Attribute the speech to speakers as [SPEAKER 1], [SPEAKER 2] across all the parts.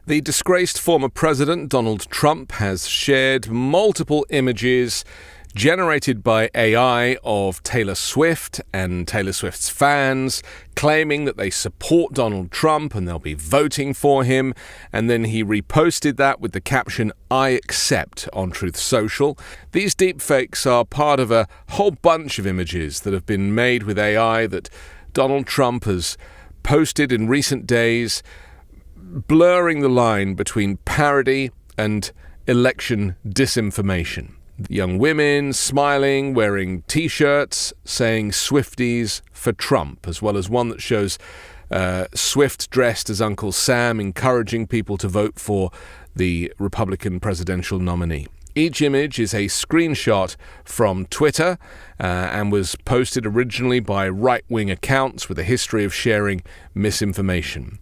[SPEAKER 1] The disgraced former president, Donald Trump, has shared multiple images generated by AI of Taylor Swift and Taylor Swift's fans, claiming that they support Donald Trump and they'll be voting for him. And then he reposted that with the caption, "I accept," on Truth Social. These deepfakes are part of a whole bunch of images that have been made with AI that Donald Trump has posted in recent days, blurring the line between parody and election disinformation. Young women smiling, wearing T-shirts saying Swifties for Trump, as well as one that shows Swift dressed as Uncle Sam encouraging people to vote for the Republican presidential nominee. Each image is a screenshot from Twitter and was posted originally by right-wing accounts with a history of sharing misinformation.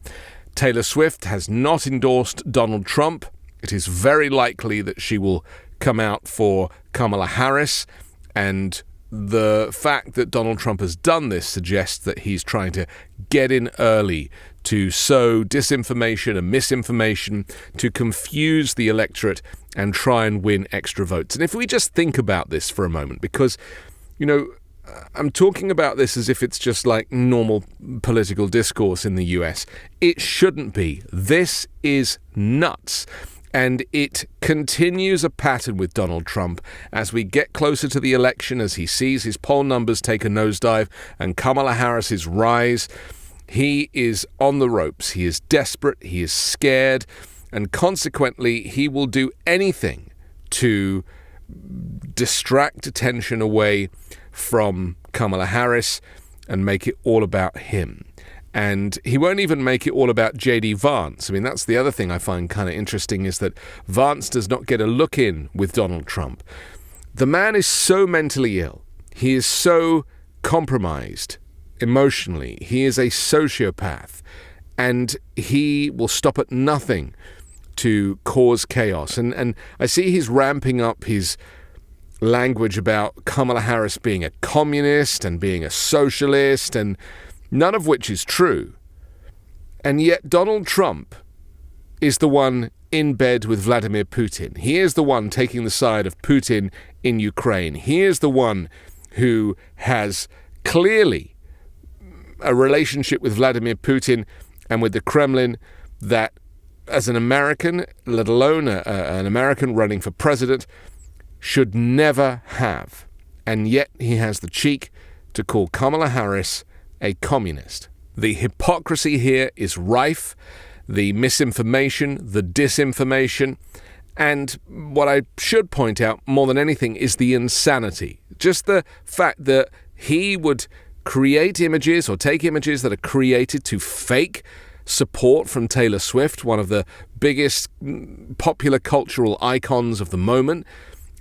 [SPEAKER 1] Taylor Swift has not endorsed Donald Trump. It is very likely that she will come out for Kamala Harris, and the fact that Donald Trump has done this suggests that he's trying to get in early to sow disinformation and misinformation, to confuse the electorate and try and win extra votes. And if we just think about this for a moment, because, I'm talking about this as if it's just like normal political discourse in the US. It shouldn't be. This is nuts. And it continues a pattern with Donald Trump as we get closer to the election, as he sees his poll numbers take a nosedive and Kamala Harris's rise. He is on the ropes. He is desperate. He is scared. And consequently, he will do anything to distract attention away from Kamala Harris and make it all about him. And he won't even make it all about J.D. Vance. I mean, that's the other thing I find kind of interesting, is that Vance does not get a look in with Donald Trump. The man is so mentally ill. He is so compromised emotionally. He is a sociopath. And he will stop at nothing to cause chaos. And I see he's ramping up his language about Kamala Harris being a communist and being a socialist, and none of which is true. And yet Donald Trump is the one in bed with Vladimir Putin. He is the one taking the side of Putin in Ukraine. He is the one who has clearly a relationship with Vladimir Putin and with the Kremlin that, as an American, let alone an American running for president, should never have. And yet he has the cheek to call Kamala Harris a communist. The hypocrisy here is rife, the misinformation, the disinformation, and what I should point out more than anything is the insanity. Just the fact that he would create images or take images that are created to fake support from Taylor Swift, one of the biggest popular cultural icons of the moment,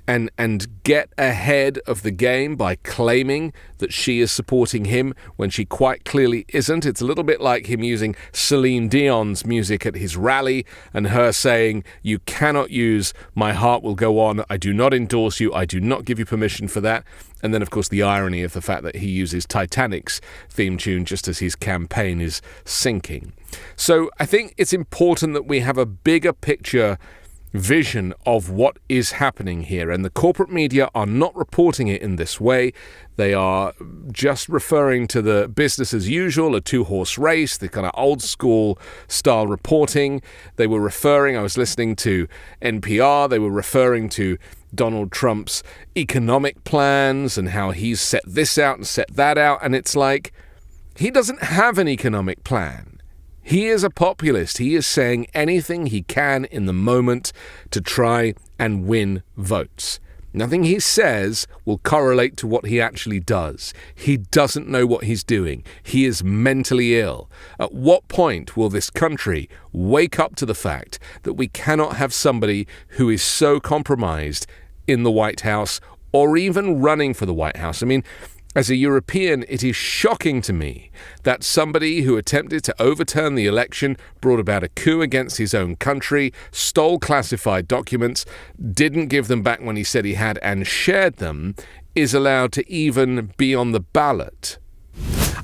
[SPEAKER 1] and get ahead of the game by claiming that she is supporting him when she quite clearly isn't. It's a little bit like him using Celine Dion's music at his rally and her saying, "You cannot use My Heart Will Go On. I do not endorse you. I do not give you permission for that." And then, of course, the irony of the fact that he uses Titanic's theme tune just as his campaign is sinking. So I think it's important that we have a bigger picture vision of what is happening here, and the corporate media are not reporting it in this way. They are just referring to the business as usual, a two-horse race, the kind of old school style reporting. They were referring, I was listening to NPR, they were referring to Donald Trump's economic plans and how he's set this out and set that out, and it's like, he doesn't have an economic plan. He is a populist. He is saying anything he can in the moment to try and win votes. Nothing he says will correlate to what he actually does. He doesn't know what he's doing. He is mentally ill. At what point will this country wake up to the fact that we cannot have somebody who is so compromised in the White House or even running for the White House? I mean, as a European, it is shocking to me that somebody who attempted to overturn the election, brought about a coup against his own country, stole classified documents, didn't give them back when he said he had, and shared them, is allowed to even be on the ballot.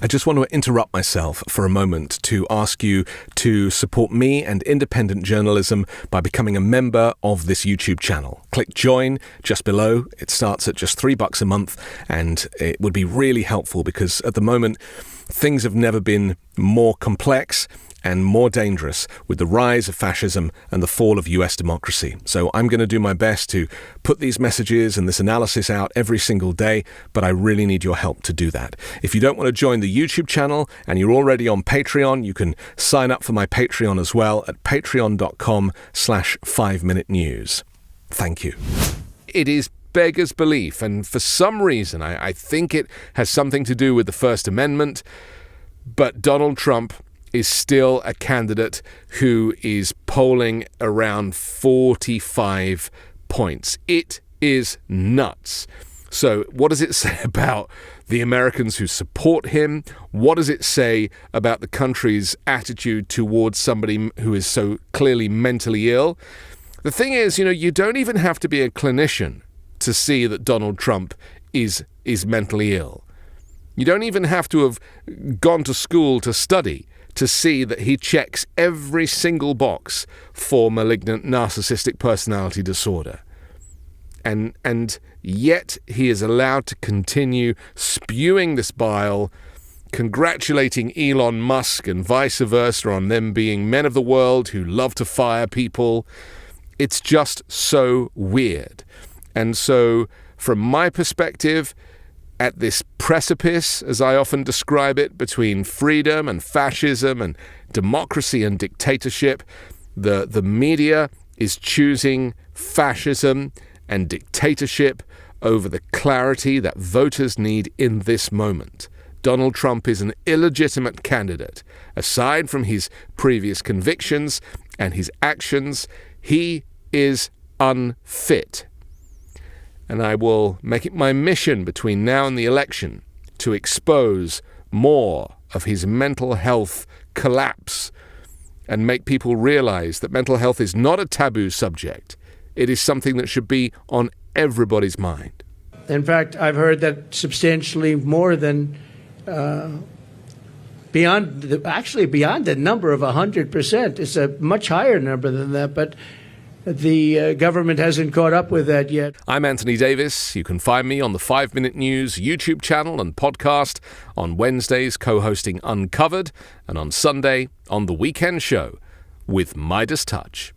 [SPEAKER 1] I just want to interrupt myself for a moment to ask you to support me and independent journalism by becoming a member of this YouTube channel. Click join just below. It starts at just $3 a month, and it would be really helpful because at the moment, things have never been more complex and more dangerous with the rise of fascism and the fall of US democracy. So I'm going to do my best to put these messages and this analysis out every single day, but I really need your help to do that. If you don't want to join the YouTube channel and you're already on Patreon, you can sign up for my Patreon as well at patreon.com/5minutenews. Thank you. It is beggars belief, and for some reason, I think it has something to do with the First Amendment, but Donald Trump is still a candidate who is polling around 45 points. It is nuts. So what does it say about the Americans who support him? What does it say about the country's attitude towards somebody who is so clearly mentally ill? The thing is, you don't even have to be a clinician to see that Donald Trump is mentally ill. You don't even have to have gone to school to study to see that he checks every single box for malignant narcissistic personality disorder. And yet he is allowed to continue spewing this bile, congratulating Elon Musk and vice versa on them being men of the world who love to fire people. It's just so weird. And so, from my perspective, at this precipice, as I often describe it, between freedom and fascism and democracy and dictatorship, the media is choosing fascism and dictatorship over the clarity that voters need in this moment. Donald Trump is an illegitimate candidate. Aside from his previous convictions and his actions, he is unfit. And I will make it my mission between now and the election to expose more of his mental health collapse and make people realize that mental health is not a taboo subject. It is something that should be on everybody's mind.
[SPEAKER 2] In fact, I've heard that substantially more than beyond the number of 100%. It's a much higher number than that, but the government hasn't caught up with that yet.
[SPEAKER 1] I'm Anthony Davis. You can find me on the 5 Minute News YouTube channel and podcast, on Wednesdays co-hosting Uncovered, and on Sunday on The Weekend Show with Midas Touch.